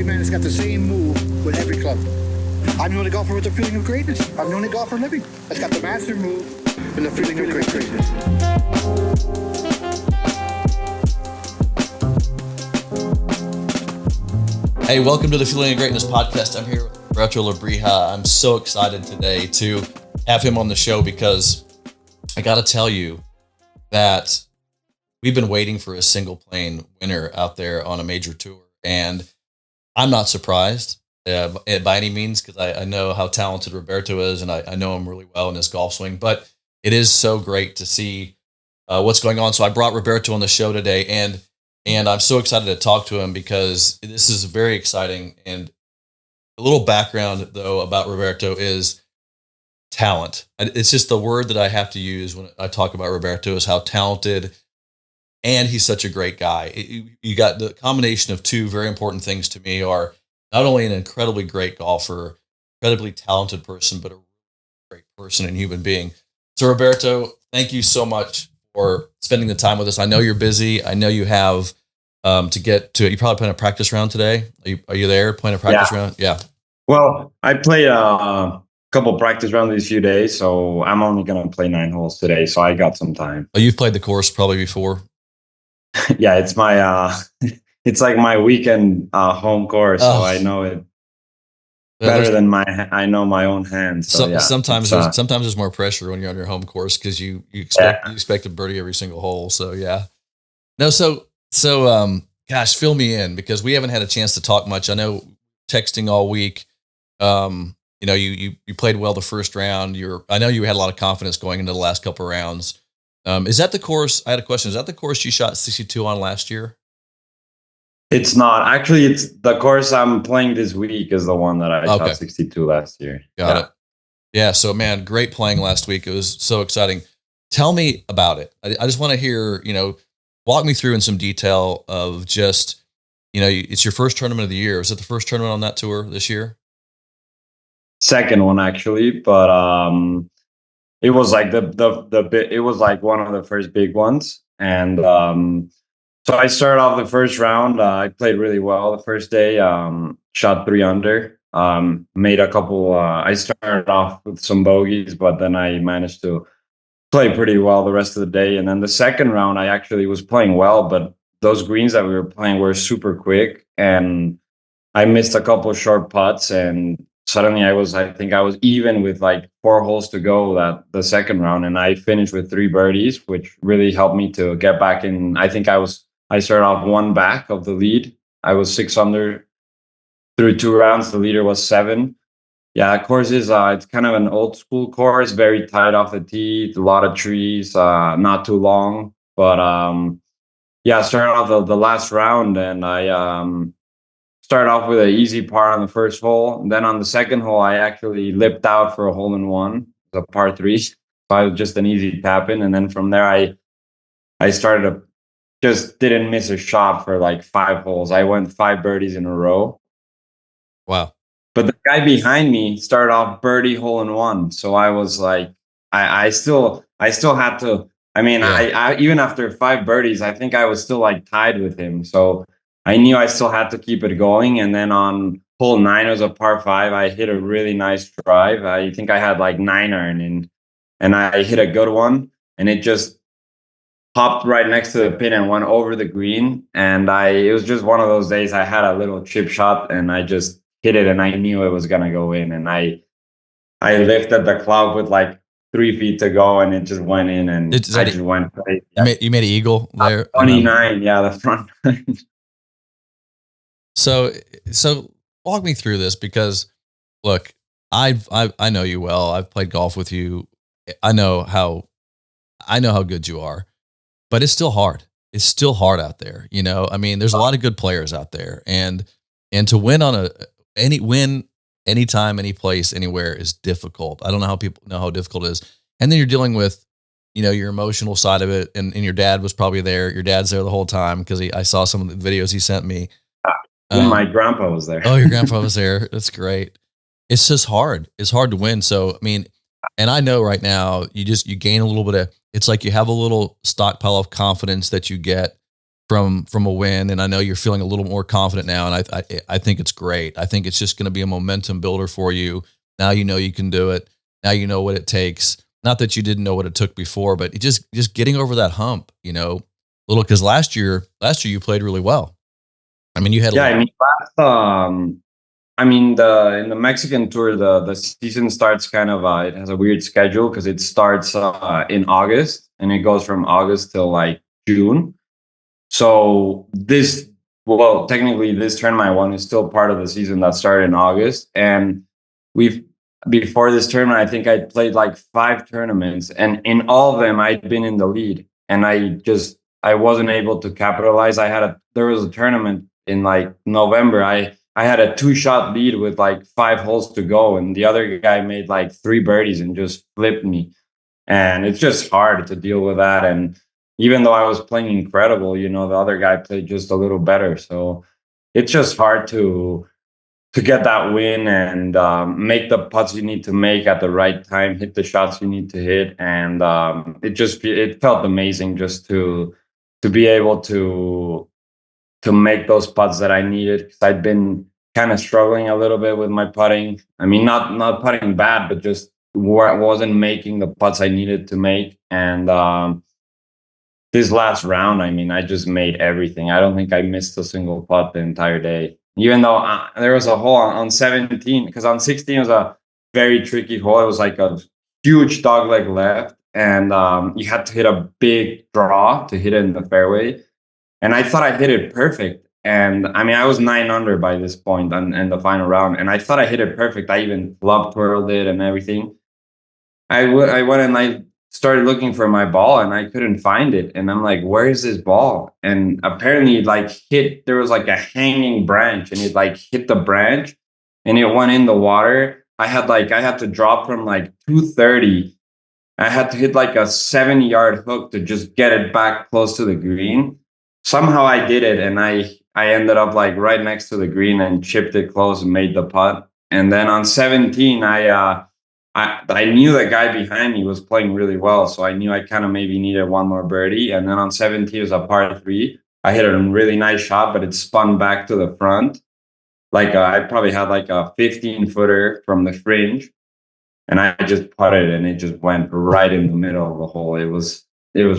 every man has got the same move with every club. I'm the only golfer with the feeling of greatness. I'm the only golfer living that's got the master move and the feeling of greatness. Hey, welcome to the Feeling of Greatness podcast. I'm here with Roberto Lebrija. I'm so excited today to have him on the show because I got to tell you that we've been waiting for a single plane winner out there on a major tour. And I'm not surprised by any means because I know how talented Roberto is and I know him really well in his golf swing. But it is so great to see what's going on. So I brought Roberto on the show today and I'm so excited to talk to him because this is very exciting. And a little background, though, about Roberto is talent. It's just the word that I have to use when I talk about Roberto is how talented, and he's such a great guy. You got the combination of two very important things to me are not only an incredibly great golfer, incredibly talented person, but a great person and human being. So, Roberto, thank you so much for spending the time with us. I know you're busy. I know you have to get to it. You probably playing a practice round today. Are you there playing a practice round? Yeah. Well, I played a couple practice rounds these few days, so I'm only going to play 9 holes today. So I got some time. Oh, you've played the course probably before. Yeah, it's my it's like my weekend home course, so I know it better than I know my own hands. So yeah, sometimes there's more pressure when you're on your home course because you expect to birdie every single hole. So yeah, no. So gosh, fill me in because we haven't had a chance to talk much. I know texting all week. You played well the first round. I know you had a lot of confidence going into the last couple of rounds. Is that the course? I had a question. Is that the course you shot 62 on last year? It's not. Actually, it's the course I'm playing this week is the one that I shot 62 last year. Got it. Yeah. So, man, great playing last week. It was so exciting. Tell me about it. I just want to hear, walk me through in some detail of just, it's your first tournament of the year. Is it the first tournament on that tour this year? Second one, actually. But it was like it was like one of the first big ones. And so I started off the first round. I played really well the first day. Shot 3 under. Made a couple. I started off with some bogeys, but then I managed to play pretty well the rest of the day. And then the second round, I actually was playing well, but those greens that we were playing were super quick, and I missed a couple of short putts. And suddenly I think I was even with like 4 holes to go that the second round, and I finished with 3 birdies, which really helped me to get back in. I think I started off 1 back of the lead. I was 6 under through 2 rounds. The leader was 7. Yeah, the course is it's kind of an old school course, very tight off the tee, a lot of trees, not too long. But I started off the last round, and I started off with an easy par on the first hole. And then on the second hole, I actually lipped out for a hole-in-one, the par 3. So I was just an easy tap in, and then from there I started just didn't miss a shot for like 5 holes. I went 5 birdies in a row. Wow. But the guy behind me started off birdie hole-in-one. So I was like, I still had to, I even after 5 birdies, I think I was still like tied with him. So I knew I still had to keep it going. And then on hole 9, it was a par 5. I hit a really nice drive. I think I had like 9 iron in, and I hit a good one, and it just popped right next to the pin and went over the green. And it was just one of those days I had a little chip shot, and I just hit it, and I knew it was gonna go in. And I lifted the club with like 3 feet to go, and it just went in, and I just went crazy. You made an eagle there. 29, the front. So walk me through this because, look, I know you well. I've played golf with you. I know how good you are, but it's still hard. It's still hard out there. There's a lot of good players out there, and to win on anytime, any place, anywhere is difficult. I don't know how people know how difficult it is. And then you're dealing with, your emotional side of it. And your dad was probably there. Your dad's there the whole time because I saw some of the videos he sent me. My grandpa was there. Oh, your grandpa was there. That's great. It's just hard. It's hard to win. So, and I know right now you gain a little bit of, it's like you have a little stockpile of confidence that you get from a win, and I know you're feeling a little more confident now, and I think it's great. I think it's just going to be a momentum builder for you. Now you know you can do it. Now you know what it takes. Not that you didn't know what it took before, but just getting over that hump, because last year you played really well. I mean, you had in the Mexican tour, the season starts kind of it has a weird schedule because it starts in August and it goes from August till like June. So technically this tournament I won is still part of the season that started in August. And before this tournament, I think I played like 5 tournaments, and in all of them I'd been in the lead, and I wasn't able to capitalize. There was a tournament in like November. I had a 2-shot lead with like 5 holes to go, and the other guy made like 3 birdies and just flipped me. And it's just hard to deal with that. And even though I was playing incredible, the other guy played just a little better. So it's just hard to get that win and make the putts you need to make at the right time, hit the shots you need to hit. And it felt amazing just to be able to make those putts that I needed, because I'd been kind of struggling a little bit with my putting. I mean, not putting bad, but just wasn't making the putts I needed to make. And this last round, I mean, I just made everything. I don't think I missed a single putt the entire day, even though there was a hole on 17, because on 16 was a very tricky hole. It was like a huge dogleg left, and you had to hit a big draw to hit it in the fairway. And I thought I hit it perfect. And I mean, I was 9 under by this point in the final round, and I thought I hit it perfect. I even club twirled it and everything. I went and I started looking for my ball, and I couldn't find it. And I'm like, where is this ball? And apparently there was like a hanging branch, and it like hit the branch and it went in the water. I had to drop from like 230. I had to hit like a 70-yard hook to just get it back close to the green. Somehow I did it, and I ended up like right next to the green and chipped it close and made the putt. And then on 17, I knew the guy behind me was playing really well, so I knew I kind of maybe needed one more birdie. And then on 17, it was a par 3. I hit a really nice shot, but it spun back to the front. I probably had like a 15-footer from the fringe, and I just putted, and it just went right in the middle of the hole. It was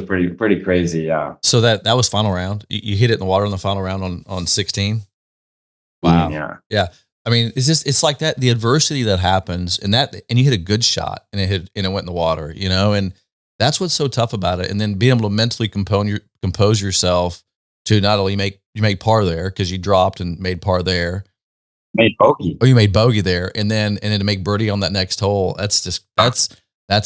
pretty crazy, yeah. So that was final round. You hit it in the water in the final round on 16. Wow. Yeah. I mean, it's like that, the adversity that happens, and you hit a good shot, and it went in the water, and that's what's so tough about it. And then being able to mentally compose yourself to not only make par there, because you dropped and made par there. Made bogey. Oh, you made bogey there, and then to make birdie on that next hole. That's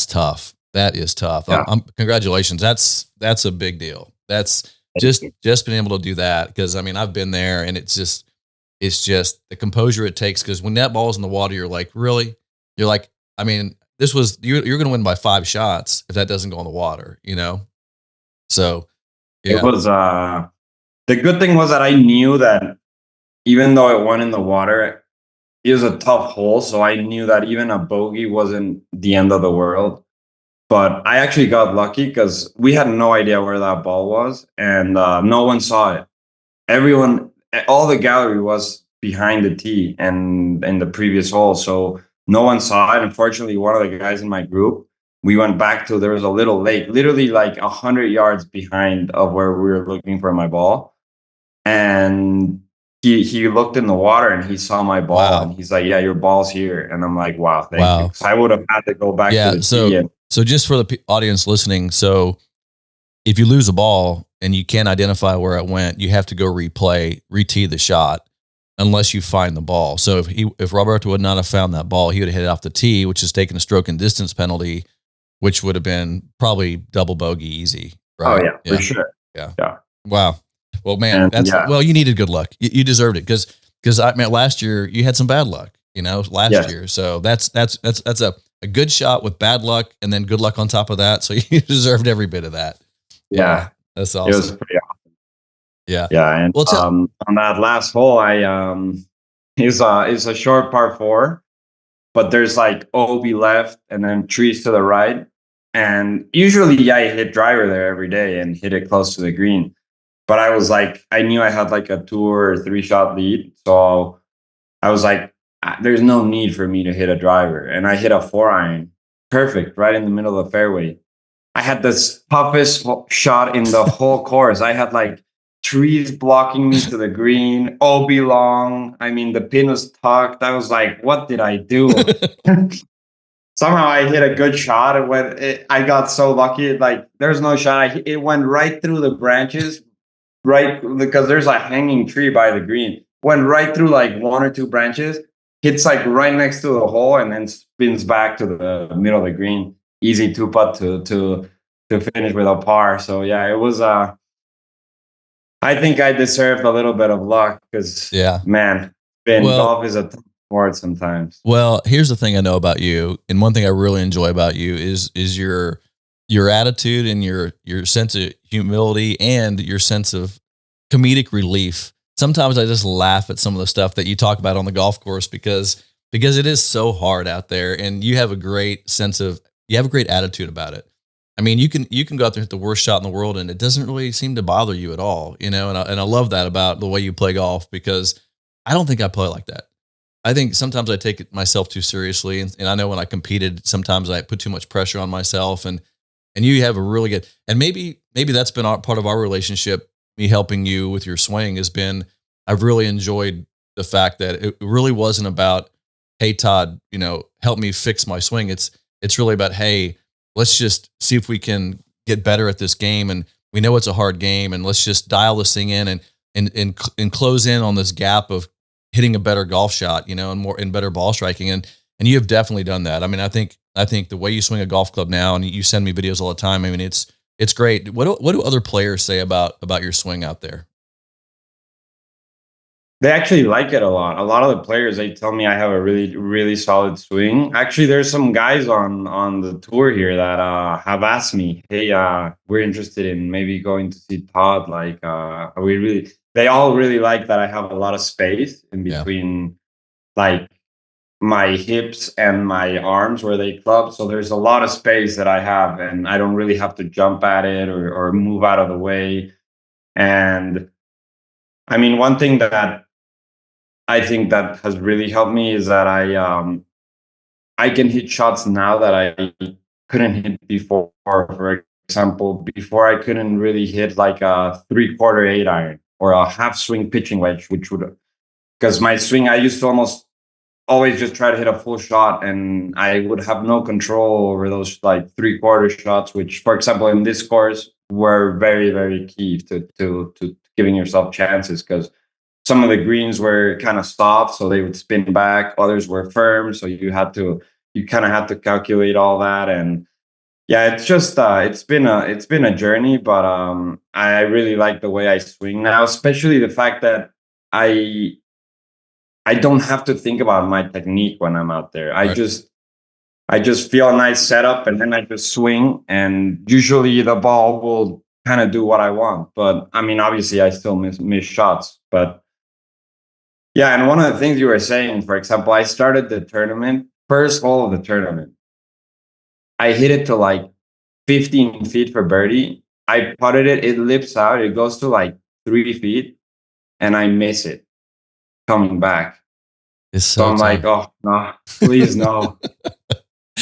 tough. That is tough. Yeah. Congratulations. That's a big deal. That's just being able to do that, because I mean, I've been there, and it's just the composure it takes, because when that ball's in the water, you're like, really? You're like, I mean, you're going to win by 5 shots if that doesn't go in the water, So, yeah. It was the good thing was that I knew that even though it went in the water, it was a tough hole, so I knew that even a bogey wasn't the end of the world. But I actually got lucky, because we had no idea where that ball was, and no one saw it. All the gallery was behind the tee and in the previous hole, so no one saw it. Unfortunately, one of the guys in my group, we went back to, there was a little lake, literally like 100 yards behind of where we were looking for my ball, and he looked in the water and he saw my ball. Wow. And he's like, "Yeah, your ball's here." And I'm like, "Wow, thank you." So I would have had to go back to the tee. So just for the audience listening, so if you lose a ball and you can't identify where it went, you have to go re-tee the shot, unless you find the ball. So if Roberto would not have found that ball, he would have hit it off the tee, which is taking a stroke and distance penalty, which would have been probably double bogey easy. Right? Oh yeah, for sure. Yeah. Wow. Well, man, well, you needed good luck. You deserved it, because I mean, last year you had some bad luck, last year. So that's a good shot with bad luck, and then good luck on top of that. So you deserved every bit of that. Yeah. That's awesome. It was pretty awesome. Yeah. Yeah. And on that last hole, it's a short par 4, but there's like OB left and then trees to the right. And usually I hit driver there every day and hit it close to the green. but I was like, I knew I had like a 2 or 3 shot lead. So I was like, there's no need for me to hit a driver. And I hit a 4-iron, perfect, right in the middle of the fairway. I had the toughest shot in the whole course. I had like trees blocking me to the green, OB long. I mean, the pin was tucked. I was like, what did I do? Somehow I hit a good shot. I got so lucky. Like, there's no shot. It went right through the branches, right, because there's a hanging tree by the green. Went right through like 1 or 2 branches, hits like right next to the hole, and then spins back to the middle of the green. Easy 2-putt to finish with a par. So yeah, it was. I think I deserved a little bit of luck because, man, golf is a tough sport sometimes. Well, here's the thing I know about you, and one thing I really enjoy about you is your attitude and your sense of humility and your sense of comedic relief. Sometimes I just laugh at some of the stuff that you talk about on the golf course because it is so hard out there, and you have a great attitude about it. I mean, you can go out there and hit the worst shot in the world, and it doesn't really seem to bother you at all, you know. And I love that about the way you play golf, because I don't think I play like that. I think sometimes I take it myself too seriously, and I know when I competed, sometimes I put too much pressure on myself, and you have a really good, and maybe that's been part of our relationship. Me helping you with your swing has been, I've really enjoyed the fact that it really wasn't about, hey Todd, you know, help me fix my swing. It's really about, hey, let's just see if we can get better at this game, and we know it's a hard game, and let's just dial this thing in and close in on this gap of hitting a better golf shot, you know, and better ball striking, and you have definitely done that. I mean, I think the way you swing a golf club now, and you send me videos all the time. I mean, it's great. What do other players say about your swing out there? They actually like it a lot. A lot of the players, they tell me I have a really, really solid swing. Actually, there's some guys on the tour here that have asked me, hey, we're interested in maybe going to see Todd. Like, they all really like that I have a lot of space in between, like, my hips and my arms where they club. So there's a lot of space that I have, and I don't really have to jump at it or move out of the way. And I mean, one thing that I think that has really helped me is that I can hit shots now that I couldn't hit before. For example, before I couldn't really hit like a 3/4 8-iron or a half swing pitching wedge, because my swing, I used to always just try to hit a full shot, and I would have no control over those like 3/4 shots, which, for example, in this course were very, very key to giving yourself chances, because some of the greens were kind of soft, so they would spin back. Others were firm, so you kind of had to calculate all that. And yeah, it's just it's been a journey, but I really like the way I swing now, especially the fact that I don't have to think about my technique when I'm out there. Right. I just feel a nice setup, and then I just swing, and usually the ball will kind of do what I want. But I mean, obviously, I still miss shots, but. Yeah, and one of the things you were saying, for example, I started the tournament, first hole of the tournament. I hit it to like 15 feet for birdie. I putted it, it lips out, it goes to like 3 feet, and I miss it coming back. So I'm like, oh, no, please no.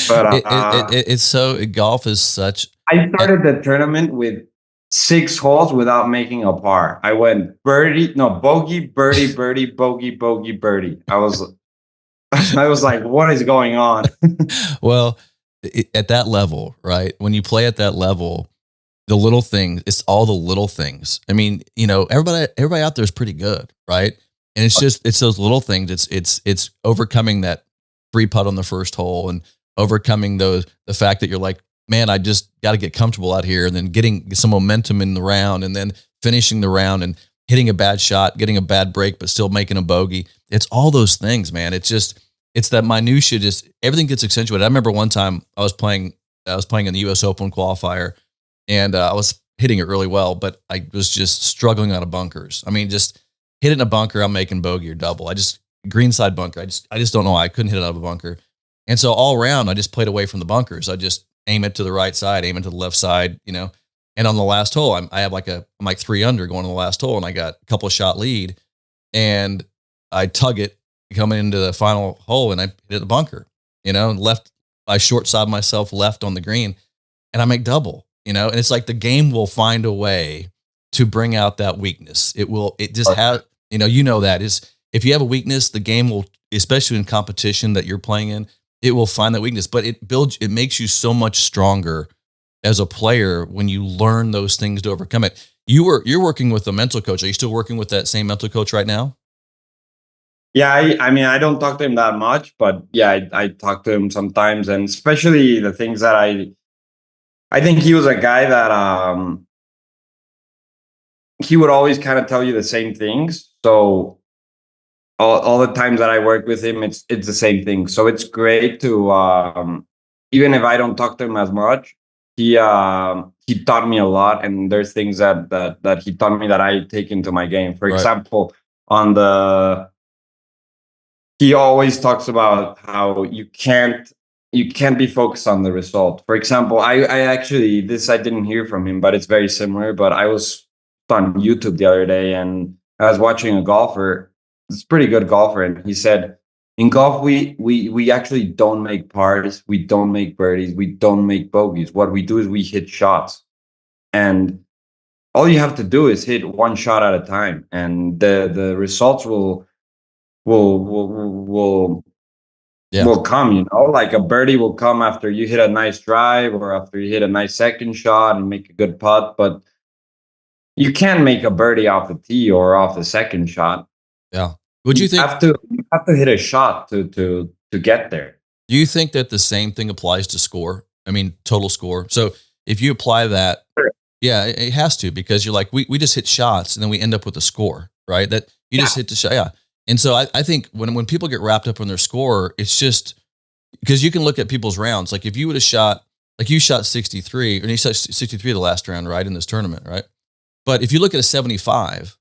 But it's so, golf is such. I started the tournament with 6 holes without making a par. I went bogey, birdie, birdie, bogey, bogey, birdie. I was like, what is going on? Well, at that level, right? When you play at that level, the little things, it's all the little things. I mean, you know, everybody out there is pretty good, right? And it's those little things. It's overcoming that 3-putt on the first hole, and overcoming the fact that you're like, man, I just got to get comfortable out here, and then getting some momentum in the round, and then finishing the round and hitting a bad shot, getting a bad break, but still making a bogey. It's all those things, man. It's that minutia, just everything gets accentuated. I remember one time I was playing in the US Open qualifier, and I was hitting it really well, but I was just struggling out of bunkers. I mean, just hitting a bunker, I'm making bogey or double. Greenside bunker. I just don't know why I couldn't hit it out of a bunker. And so all around, I just played away from the bunkers. I just aim it to the right side, aim it to the left side, you know, And on the last hole, I have I'm like 3 under going to the last hole, and I got a couple of shot lead, and I tug it coming into the final hole, and I hit the bunker, left. I short side myself left on the green, and I make double, and it's like the game will find a way to bring out that weakness. It just has, that is, if you have a weakness, the game will, especially in competition that you're playing in, it will find that weakness, but it makes you so much stronger as a player when you learn those things to overcome it. You're working with a mental coach. Are you still working with that same mental coach right now? Yeah, I mean, I don't talk to him that much, but yeah, I talk to him sometimes, and especially the things that I think he was a guy that he would always kind of tell you the same things. So all the times that I work with him, it's the same thing. So it's great to even if I don't talk to him as much, he taught me a lot, and there's things that he taught me that I take into my game. For example, he always talks about how you can't be focused on the result. For example, I actually, this I didn't hear from him, but it's very similar. But I was on YouTube the other day, and I was watching a golfer. It's a pretty good golfer, and he said, in golf, we actually don't make pars, we don't make birdies, we don't make bogeys. What we do is we hit shots, and all you have to do is hit one shot at a time, and the results will come. Like a birdie will come after you hit a nice drive or after you hit a nice second shot and make a good putt. But you can't make a birdie off the tee or off the second shot. Yeah. Would you think you have to hit a shot to get there? Do you think that the same thing applies to score? I mean, total score. So if you apply that, sure. Yeah, it has to, because you're like, we just hit shots and then we end up with a score, right? That you just hit the shot. Yeah. And so I think when people get wrapped up on their score, it's just because you can look at people's rounds. Like if you would have shot, like you shot 63, and you shot 63 the last round, right, in this tournament, right? But if you look at a 75,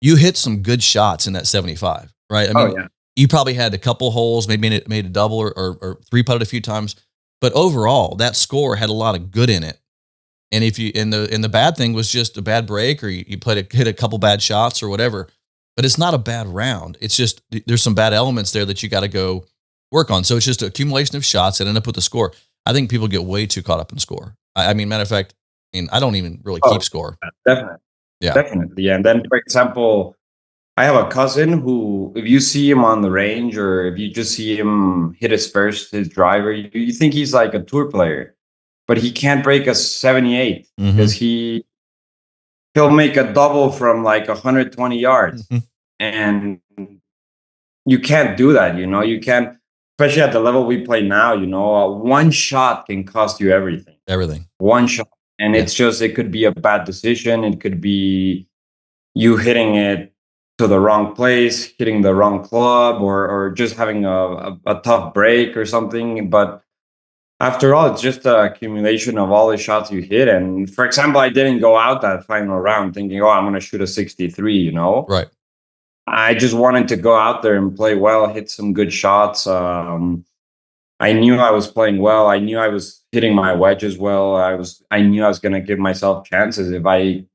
you hit some good shots in that 75, right? I mean, you probably had a couple holes, maybe made a double or three putted a few times, but overall that score had a lot of good in it. And if you and the bad thing was just a bad break, or you hit a couple bad shots or whatever. But it's not a bad round. It's just there's some bad elements there that you got to go work on. So it's just an accumulation of shots that end up with the score. I think people get way too caught up in score. I mean, matter of fact, I don't even really keep score. Definitely. Yeah. Definitely. And then, for example, I have a cousin who, if you see him on the range or if you just see him hit his driver, you think he's like a tour player, but he can't break a 78 because he'll make a double from like 120 yards. And you can't do that. You can't, especially at the level we play now, one shot can cost you everything. One shot. And it's just, it could be a bad decision. It could be you hitting it to the wrong place, hitting the wrong club, or just having a tough break or something. But after all, it's just an accumulation of all the shots you hit. And for example, I didn't go out that final round thinking, I'm going to shoot a 63, Right. I just wanted to go out there and play well, hit some good shots. I knew I was playing well. I knew I was hitting my wedges well. I knew I was going to give myself chances if I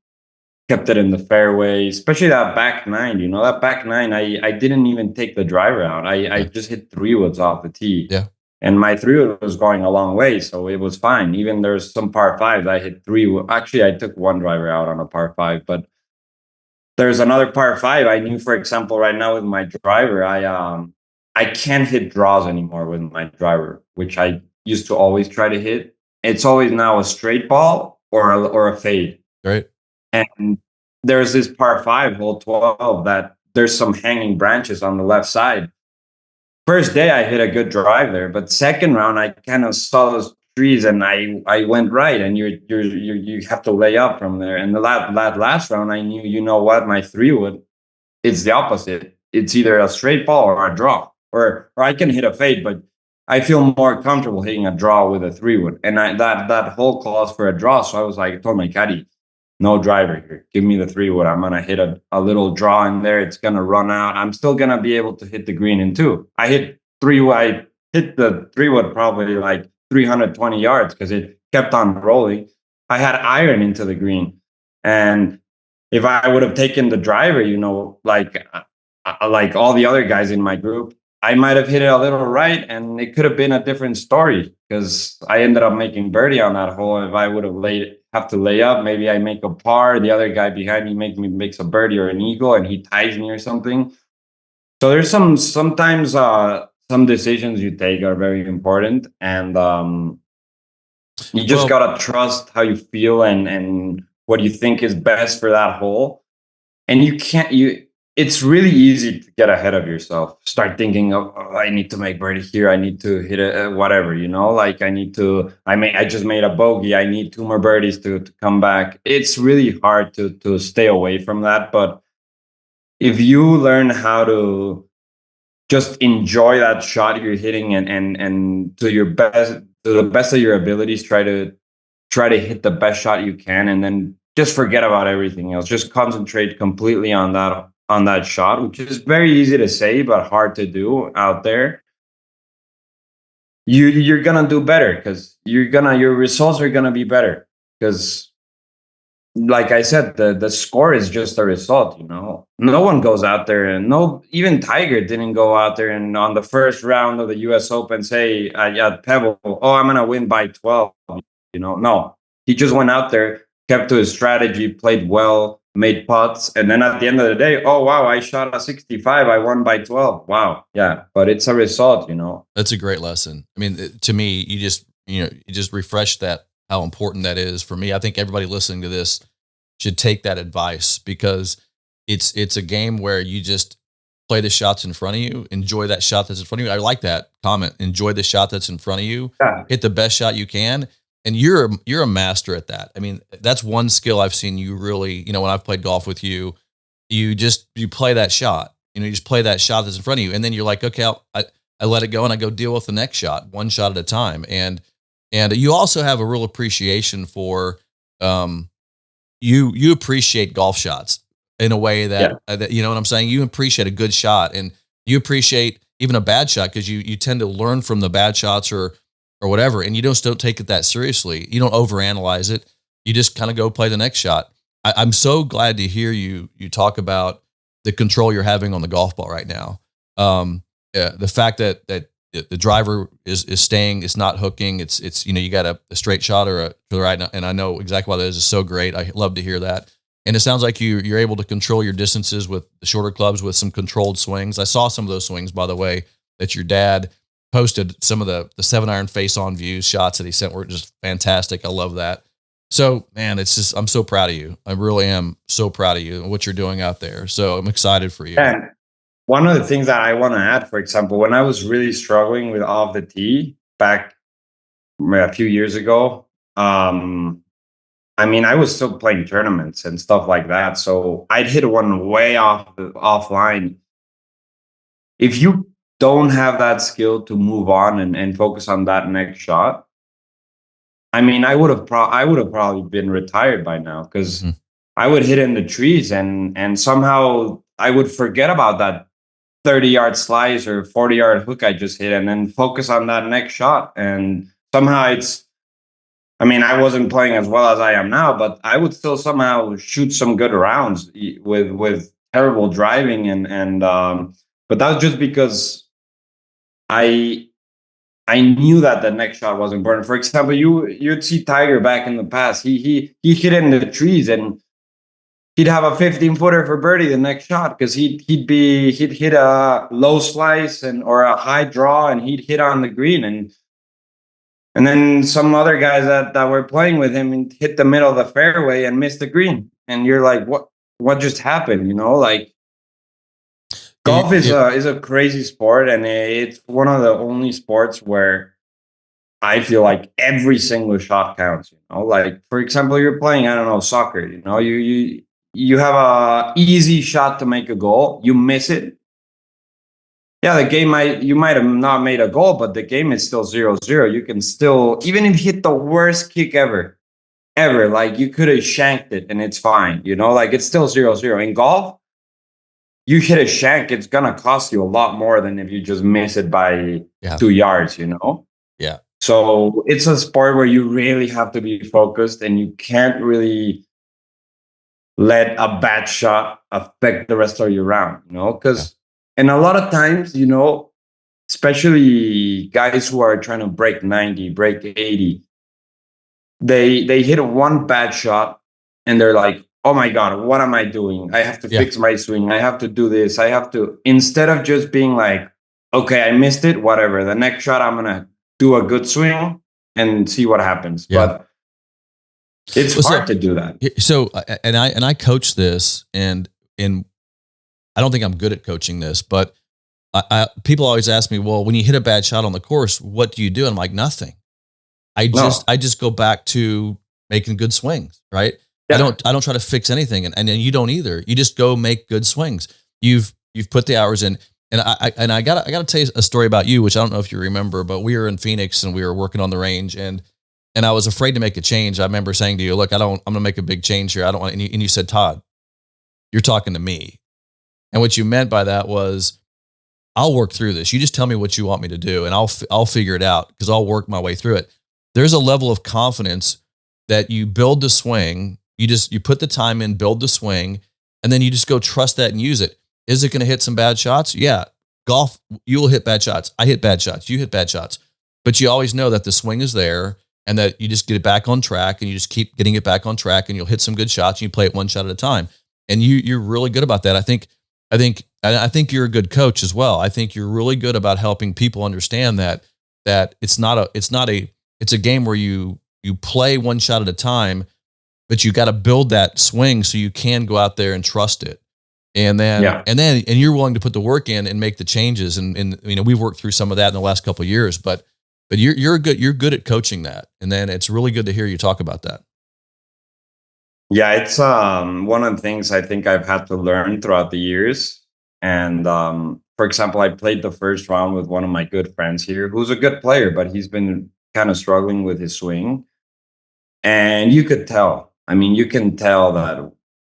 kept it in the fairway, especially that back nine. That back nine, I didn't even take the driver out. I just hit 3-woods off the tee. Yeah. And my 3-wood was going a long way, so it was fine. Even there's some par 5s I hit 3-wood. Actually, I took one driver out on a par 5, but there's another par 5. I knew, for example, right now with my driver, I can't hit draws anymore with my driver, which I used to always try to hit. It's always now a straight ball or a fade. Right. And there's this par 5, hole 12, that there's some hanging branches on the left side. First day I hit a good drive there, but second round I kind of saw those trees and I went right, and you have to lay up from there. And the last round I knew, my 3-wood, it's the opposite. It's either a straight ball or a draw, or I can hit a fade, but I feel more comfortable hitting a draw with a 3-wood. And that hole calls for a draw, so I was like, I told my caddy, no driver here. Give me the 3-wood. I'm going to hit a little draw in there. It's going to run out. I'm still going to be able to hit the green in 2. I hit the 3-wood probably like 320 yards because it kept on rolling. I had iron into the green. And if I would have taken the driver, like all the other guys in my group, I might have hit it a little right, and it could have been a different story because I ended up making birdie on that hole. If I would have to lay up, maybe I make a par. The other guy behind me makes a birdie or an eagle, and he ties me or something. So there's sometimes some decisions you take are very important, and you just gotta trust how you feel and what you think is best for that hole. And it's really easy to get ahead of yourself. Start thinking, oh, I need to make birdie here. I need to hit it, whatever, like I just made a bogey. I need 2 more birdies to come back. It's really hard to stay away from that. But if you learn how to just enjoy that shot you're hitting and to the best of your abilities, try to hit the best shot you can, and then just forget about everything else. Just concentrate completely on that shot, which is very easy to say but hard to do out there. You're gonna do better because your results are gonna be better because, like I said, the score is just a result. No one goes out there, and even Tiger didn't go out there and on the first round of the U.S. Open say at Pebble, oh, I'm gonna win by 12. No, he just went out there, kept to his strategy, played well, made putts, and then at the end of the day, oh wow, I shot a 65, I won by 12. Wow, yeah, but it's a result. That's a great lesson. I mean, to me, you just refresh that, how important that is for me. I think everybody listening to this should take that advice, because it's a game where you just play the shots in front of you, enjoy that shot that's in front of you. I like that comment. Enjoy the shot that's in front of you. Yeah. Hit the best shot you can. And you're a master at that. I mean, that's one skill I've seen you really, when I've played golf with you, you play that shot, you just play that shot that's in front of you. And then you're like, okay, I let it go and I go deal with the next shot, one shot at a time. And you also have a real appreciation for, you appreciate golf shots in a way that, that, you know what I'm saying? You appreciate a good shot, and you appreciate even a bad shot because you tend to learn from the bad shots or whatever. And you don't take it that seriously. You don't overanalyze it. You just kind of go play the next shot. I'm so glad to hear you talk about the control you're having on the golf ball right now. The fact that the driver is staying, it's not hooking. It's you got a straight shot or to the right, and I know exactly why that is. It's so great. I love to hear that. And it sounds like you're able to control your distances with the shorter clubs with some controlled swings. I saw some of those swings, by the way, that your dad posted. Some of the 7-iron face-on views shots that he sent were just fantastic. I love that. So, man, I'm so proud of you. I really am so proud of you and what you're doing out there. So I'm excited for you. And one of the things that I want to add, for example, when I was really struggling with off the tee back a few years ago, I was still playing tournaments and stuff like that. So I'd hit one way offline. If you don't have that skill to move on and focus on that next shot, I would have probably been retired by now, because I would hit in the trees and somehow I would forget about that 30-yard slice or 40-yard hook I just hit and then focus on that next shot. And somehow I wasn't playing as well as I am now, but I would still somehow shoot some good rounds with terrible driving but that was just because I knew that the next shot was important. For example, you'd see Tiger back in the past. He hit in the trees and he'd have a 15-footer for birdie the next shot, because he'd hit a low slice or a high draw, and he'd hit on the green, and then some other guys that were playing with him hit the middle of the fairway and missed the green, and you're like, what just happened? Golf is a crazy sport, and it's one of the only sports where I feel like every single shot counts. Like, for example, you're playing, I don't know, soccer. You have a easy shot to make a goal. You miss it. Yeah, you might have not made a goal, but the game is still 0-0. You can still, even if you hit the worst kick ever, like you could have shanked it and it's fine. Like it's still 0-0. In golf, you hit a shank, it's gonna cost you a lot more than if you just miss it by 2 yards. Yeah. So it's a sport where you really have to be focused, and you can't really let a bad shot affect the rest of your round, Yeah. because, and a lot of times, especially guys who are trying to break 90, break 80, they hit one bad shot and they're like, oh my God, what am I doing? I have to Yeah. fix my swing. I have to do this. I have to, instead of just being like, okay, I missed it, whatever. The next shot, I'm going to do a good swing and see what happens. Yeah. But it's Well, hard to do that. So, and I coach this, and I don't think I'm good at coaching this, but people always ask me, well, when you hit a bad shot on the course, what do you do? And I'm like, nothing. I just go back to making good swings, right? Yeah. I don't try to fix anything, and you don't either. You just go make good swings. You've put the hours in, and I gotta tell you a story about you, which I don't know if you remember, but we were in Phoenix and we were working on the range, and I was afraid to make a change. I remember saying to you, look, I'm gonna make a big change here. I don't want, and you said, Todd, you're talking to me. And what you meant by that was, I'll work through this. You just tell me what you want me to do, and I'll figure it out, because I'll work my way through it. There's a level of confidence that you build the swing. You put the time in, build the swing, and then you just go trust that and use it. Is it going to hit some bad shots? Yeah. Golf, you will hit bad shots. I hit bad shots. You hit bad shots. But you always know that the swing is there, and that you just get it back on track, and you just keep getting it back on track, and you'll hit some good shots, and you play it one shot at a time. And you're really good about that. I think you're a good coach as well. I think you're really good about helping people understand that it's a game where you play one shot at a time, but you got to build that swing so you can go out there and trust it. And then, and you're willing to put the work in and make the changes. And we've worked through some of that in the last couple of years, but you're good at coaching that. And then it's really good to hear you talk about that. Yeah, it's one of the things I think I've had to learn throughout the years. And for example, I played the first round with one of my good friends here, who's a good player, but he's been kind of struggling with his swing. And you could tell. I mean, you can tell that.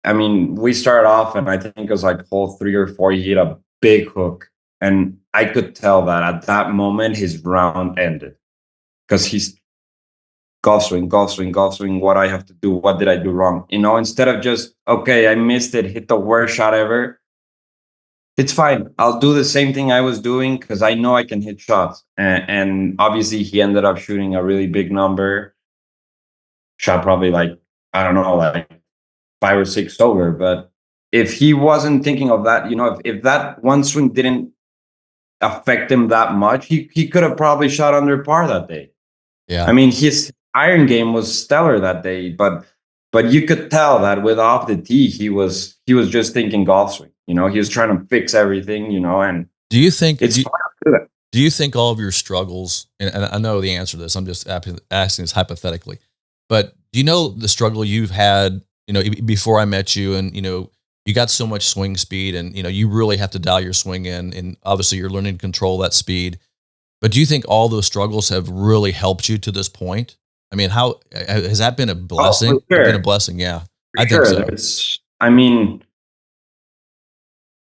I mean, we started off, and I think it was like hole 3 or 4, he hit a big hook. And I could tell that at that moment, his round ended, because he's golf swing, golf swing, golf swing. What I have to do? What did I do wrong? Instead of just, okay, I missed it, hit the worst shot ever. It's fine. I'll do the same thing I was doing, because I know I can hit shots. And obviously, he ended up shooting a really big number. Shot probably like, I don't know, like 5 or 6 over. But if he wasn't thinking of that, if that one swing didn't affect him that much, he could have probably shot under par that day. Yeah. I mean, his iron game was stellar that day, but you could tell that with off the tee, he was just thinking golf swing. He was trying to fix everything, and do you think it's fun to do that. Do you think all of your struggles, and I know the answer to this, I'm just asking this hypothetically, but do you know the struggle you've had, before I met you, and, you got so much swing speed, and, you really have to dial your swing in, and obviously you're learning to control that speed. But do you think all those struggles have really helped you to this point? I mean, how has that been a blessing? Oh, for sure. Been a blessing. Yeah. I think so. I mean,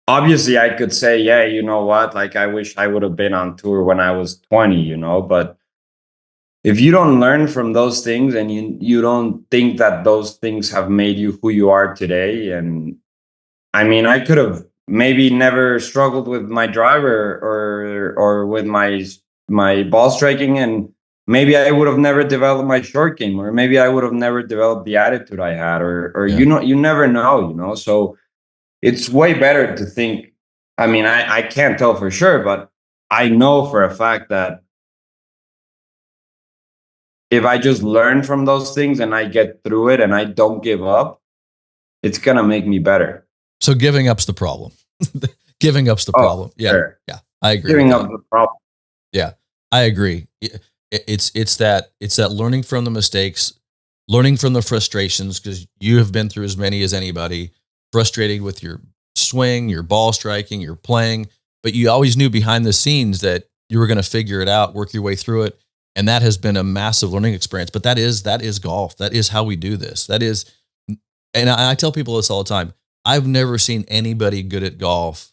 obviously I could say, yeah, you know what? Like, I wish I would have been on tour when I was 20, but if you don't learn from those things, and you don't think that those things have made you who you are today, and I mean, I could have maybe never struggled with my driver or with my ball striking, and maybe I would have never developed my short game, or maybe I would have never developed the attitude I had, or Yeah. you never know. So it's way better to think. I mean, I can't tell for sure, but I know for a fact that if I just learn from those things and I get through it and I don't give up, it's gonna make me better. So giving up's the problem. Giving up's the problem. Yeah. Sure. Yeah. I agree. Giving up the problem. Yeah, I agree. It's that learning from the mistakes, learning from the frustrations, because you have been through as many as anybody, frustrated with your swing, your ball striking, your playing, but you always knew behind the scenes that you were going to figure it out, work your way through it. And that has been a massive learning experience, but that is golf. That is how we do this. That is, and I tell people this all the time. I've never seen anybody good at golf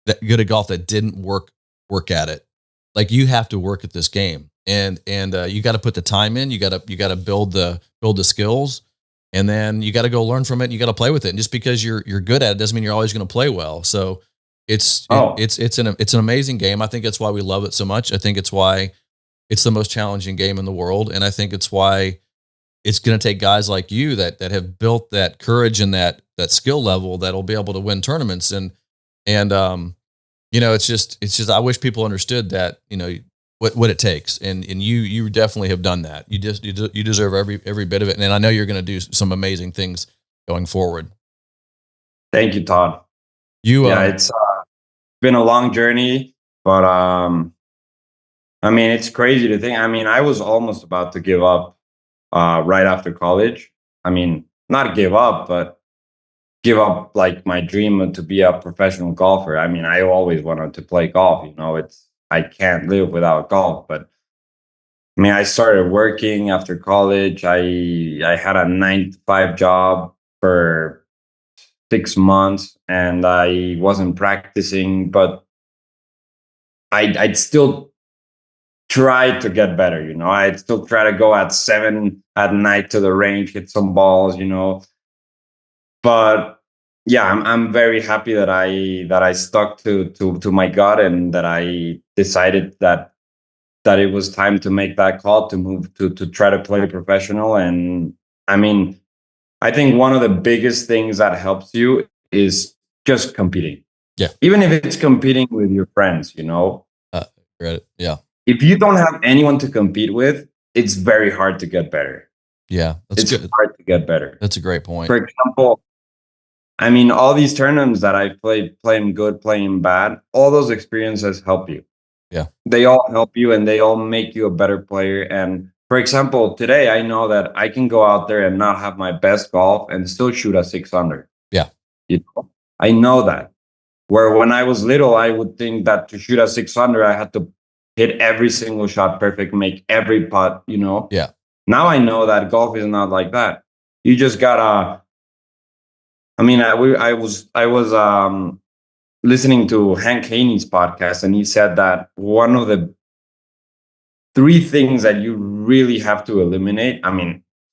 that didn't work at it. Like, you have to work at this game. and you got to put the time in. You got to build the skills, and then you got to go learn from it. And you got to play with it. And just because you're good at it doesn't mean you're always going to play well. So it's an amazing game. I think that's why we love it so much. I think it's why it's the most challenging game in the world, and I think it's why it's going to take guys like you that have built that courage and that skill level that'll be able to win tournaments. And it's just I wish people understood that, what it takes. And you definitely have done that. You deserve every bit of it. And I know you're going to do some amazing things going forward. Thank you, Todd. It's been a long journey, but it's crazy to think. I was almost about to give up right after college. Not give up, but give up like my dream to be a professional golfer. I always wanted to play golf. I can't live without golf. But I started working after college. I had a 9-to-5 job for 6 months, and I wasn't practicing, but I'd still try to get better. I'd still try to go at 7 at night to the range, hit some balls. But yeah, I'm very happy that I stuck to my gut, and that I decided that it was time to make that call to move to try to play professional. And I think one of the biggest things that helps you is just competing. Yeah. Even if it's competing with your friends, Right. Yeah. If you don't have anyone to compete with, it's very hard to get better. Yeah. It's hard to get better. That's a great point. For example, all these tournaments that I've played, playing good, playing bad, all those experiences help you. Yeah. They all help you, and they all make you a better player. And for example, today I know that I can go out there and not have my best golf and still shoot a 6 under. Yeah. I know that. Where when I was little, I would think that to shoot a 6 under, I had to hit every single shot perfect, make every putt, Yeah. Now I know that golf is not like that. You just gotta. I was listening to Hank Haney's podcast, and he said that one of the 3 things that you really have to eliminate.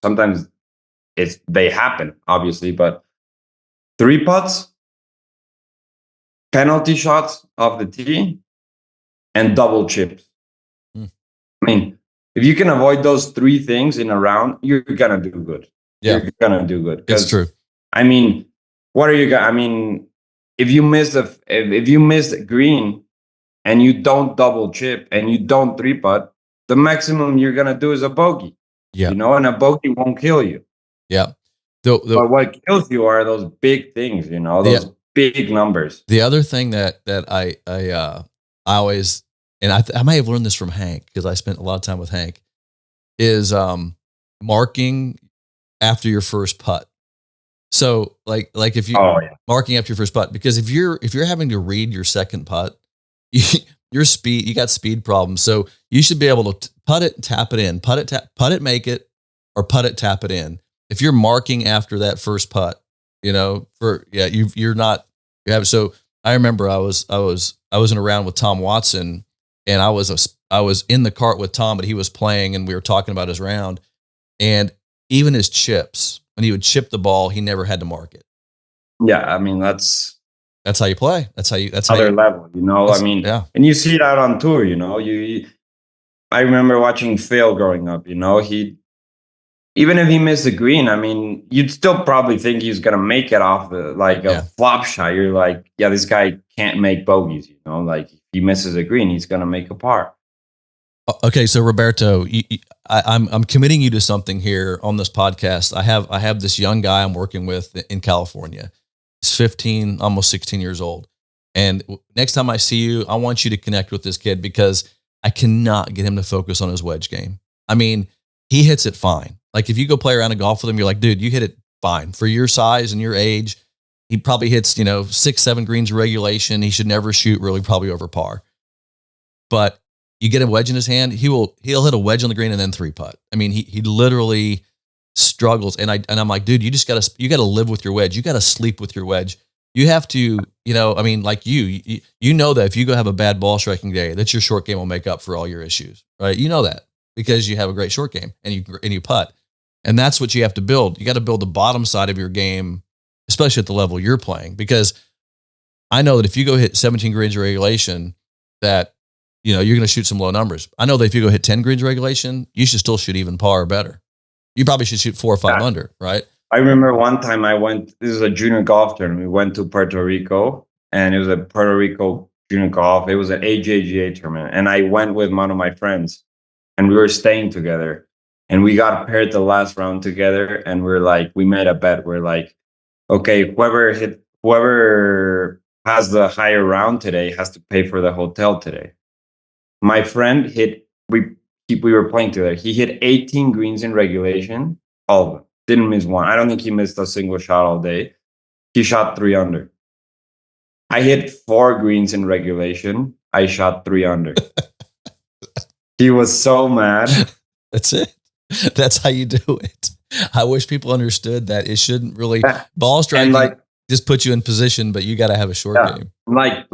Sometimes they happen, obviously, but 3 putts, penalty shots off the tee, and double chips. If you can avoid those 3 things in a round, you're gonna do good. Yeah. You're gonna do good. It's true. What are you gonna? If you miss the green and you don't double chip and you don't 3-putt, the maximum you're gonna do is a bogey. Yeah. And a bogey won't kill you. Yeah. But what kills you are those big things. Those big numbers. The other thing that I always, and I may have learned this from Hank, because I spent a lot of time with Hank, is marking after your first putt. So like if you marking after your first putt, because if you're having to read your second putt, you got speed problems. So you should be able to putt it, tap it in, putt it, make it, or putt it, tap it in. If you're marking after that first putt, you're not. So I remember I was in a round with Tom Watson, and I was in the cart with Tom, but he was playing, and we were talking about his round, and even his chips, when he would chip the ball, he never had to mark it. Yeah, that's how you play. That's other level, Yeah. And you see it out on tour, I remember watching Phil growing up, even if he missed the green, you'd still probably think he's gonna make it off a flop shot. You're like, yeah, this guy can't make bogeys, like if he misses a green, he's gonna make a par. Okay, so Roberto, I'm committing you to something here on this podcast. I have this young guy I'm working with in California. He's 15, almost 16 years old. And next time I see you, I want you to connect with this kid, because I cannot get him to focus on his wedge game. He hits it fine. Like if you go play around and golf with him, you're like, dude, you hit it fine for your size and your age. He probably hits, 6, 7 greens of regulation. He should never shoot really probably over par. But you get a wedge in his hand, he'll hit a wedge on the green and then 3-putt. He literally struggles. And I'm like, dude, you gotta live with your wedge. You gotta sleep with your wedge. you have to, I mean, like you know that if you go have a bad ball striking day, that your short game will make up for all your issues, right? You know that because you have a great short game and you putt. And that's what you have to build. You got to build the bottom side of your game, especially at the level you're playing, because I know that if you go hit 17 greens regulation, that, you're going to shoot some low numbers. I know that if you go hit 10 greens regulation, you should still shoot even par or better. You probably should shoot 4 or 5 under, right? I remember one time this is a junior golf tournament. We went to Puerto Rico, and it was a Puerto Rico junior golf. It was an AJGA tournament. And I went with one of my friends, and we were staying together. And we got paired the last round together, and we made a bet. We're like, okay, whoever has the higher round today has to pay for the hotel today. My friend we were playing together. He hit 18 greens in regulation, all of them. Didn't miss one. I don't think he missed a single shot all day. He shot 3 under. I hit 4 greens in regulation. I shot 3 under. He was so mad. That's it. That's how you do it. I wish people understood that it shouldn't really ball striking just put you in position, but you got to have a short game. Like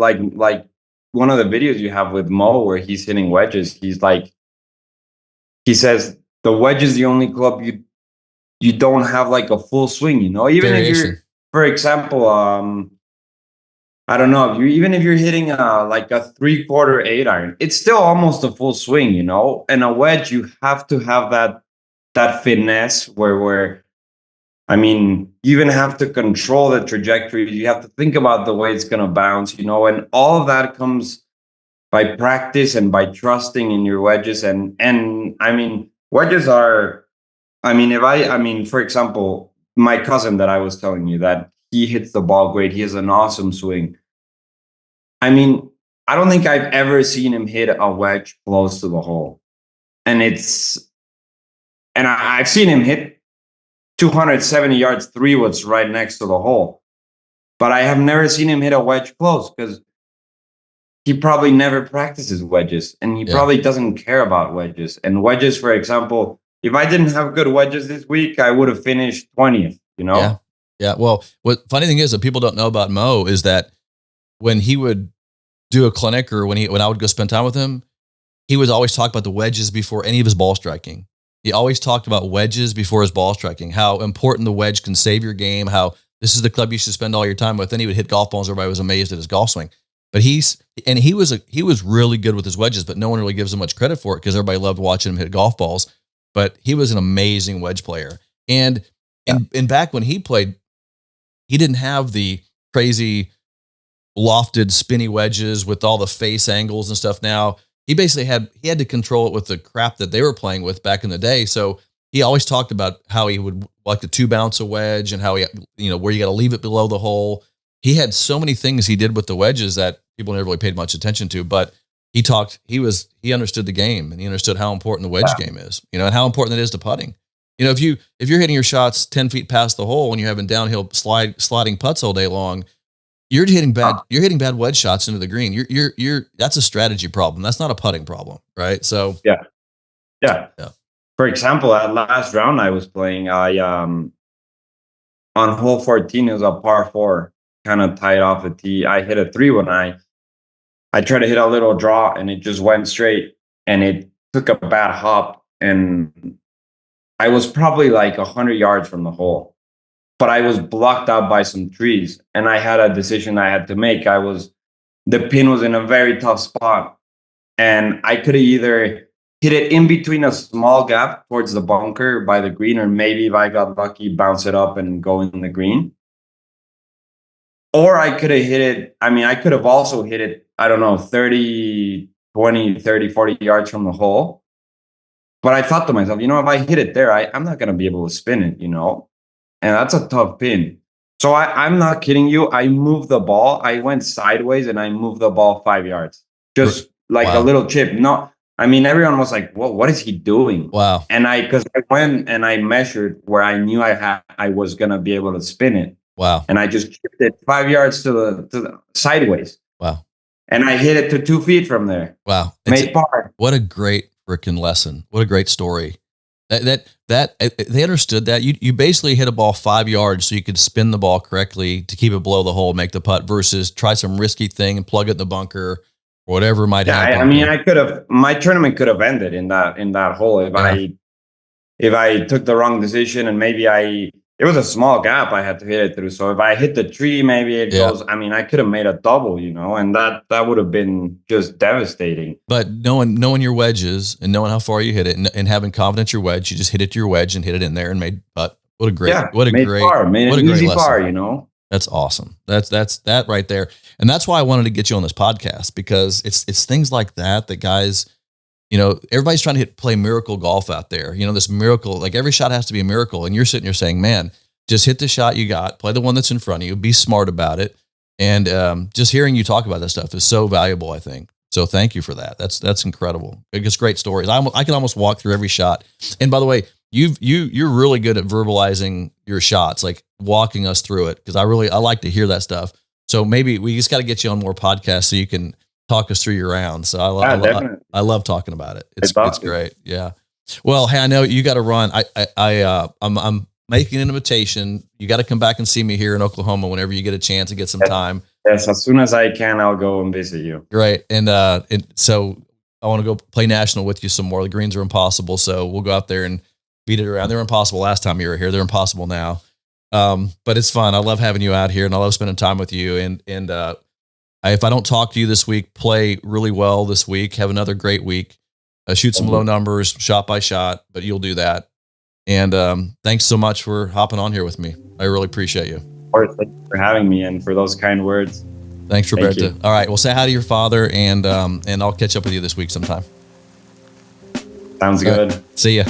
one of the videos you have with Mo where he's hitting wedges. He says the wedge is the only club you don't have like a full swing. Even Variation. If you're, for example, I don't know, even if you're hitting like a 3/4 8-iron, it's still almost a full swing, And a wedge, you have to have that finesse where you even have to control the trajectory. You have to think about the way it's going to bounce, and all of that comes by practice and by trusting in your wedges. And wedges are, for example, my cousin that I was telling you that he hits the ball great. He has an awesome swing. I don't think I've ever seen him hit a wedge close to the hole. And I've seen him hit 270 yards 3-woods right next to the hole. But I have never seen him hit a wedge close because he probably never practices wedges and he probably doesn't care about wedges. And wedges, for example, if I didn't have good wedges this week, I would have finished 20th, Yeah. Well, what funny thing is that people don't know about Mo is that when he would do a clinic or when I would go spend time with him, he would always talk about the wedges before any of his ball striking. He always talked about wedges before his ball striking, how important the wedge can save your game, how this is the club you should spend all your time with. Then he would hit golf balls. Everybody was amazed at his golf swing. But he was really good with his wedges, but no one really gives him much credit for it because everybody loved watching him hit golf balls. But he was an amazing wedge player. And back when he played, he didn't have the crazy lofted spinny wedges with all the face angles and stuff. Now he basically had to control it with the crap that they were playing with back in the day. So he always talked about how he would like to 2-bounce a wedge and how where you got to leave it below the hole. He had so many things he did with the wedges that people never really paid much attention to, but he understood the game and he understood how important the wedge game is, and how important it is to putting. If you're hitting your shots 10 feet past the hole and you're having downhill sliding putts all day long, you're hitting bad wedge shots into the green. That's a strategy problem. That's not a putting problem. Right. So yeah. For example, at last round I was playing, on hole 14, it was a par 4, kind of tied off the tee. I hit a 3 when I tried to hit a little draw and it just went straight and it took a bad hop and I was probably like 100 yards from the hole, but I was blocked out by some trees and I had a decision I had to make. The pin was in a very tough spot and I could have either hit it in between a small gap towards the bunker by the green, or maybe if I got lucky, bounce it up and go in the green. Or I could have hit it. I could have also hit it, 30, 20, 30, 40 yards from the hole. But I thought to myself, if I hit it there, I'm not going to be able to spin it, and that's a tough pin. So I'm not kidding you. I moved the ball. I went sideways and I moved the ball 5 yards, just like a little chip. No, everyone was like, "Well, what is he doing?" Wow. And because I went and I measured where I knew I was going to be able to spin it. Wow. And I just chipped it 5 yards to the sideways. Wow. And I hit it to 2 feet from there. Wow. Made par. What a great freaking lesson. What a great story. They understood that. You basically hit a ball 5 yards so you could spin the ball correctly to keep it below the hole, make the putt, versus try some risky thing and plug it in the bunker or whatever might happen. I mean, my tournament could have ended in that hole if I took the wrong decision, and maybe it was a small gap I had to hit it through. So if I hit the tree, maybe it goes. I mean, I could have made a double, and that would have been just devastating. But knowing your wedges and knowing how far you hit it, and having confidence your wedge, you just hit it to your wedge and hit it in there and made putt. What a great easy par. That's awesome. That's that right there. And that's why I wanted to get you on this podcast, because it's things like that guys, everybody's trying to play miracle golf out there. This miracle, like every shot has to be a miracle. And you're sitting there saying, man, just hit the shot you got, play the one that's in front of you, be smart about it. And just hearing you talk about that stuff is so valuable, I think. So thank you for that. That's incredible. It's great stories. I can almost walk through every shot. And by the way, you're really good at verbalizing your shots, like walking us through it, because I like to hear that stuff. So maybe we just got to get you on more podcasts so you can talk us through your rounds. So I love talking about it. It's great. Yeah. Well, hey, I know you got to run. I'm making an invitation. You got to come back and see me here in Oklahoma whenever you get a chance to get some time. Yes, as soon as I can, I'll go and visit you. Great. And so I want to go play national with you some more. The greens are impossible, so we'll go out there and beat it around. They were impossible last time you were here. They're impossible now. But it's fun. I love having you out here, and I love spending time with you. And if I don't talk to you this week, play really well this week. Have another great week. Shoot some low numbers, shot by shot, but you'll do that. And thanks so much for hopping on here with me. I really appreciate you. Of course, thank you for having me and for those kind words. Thanks, Roberto. All right, well, say hi to your father, and I'll catch up with you this week sometime. Sounds good. See ya.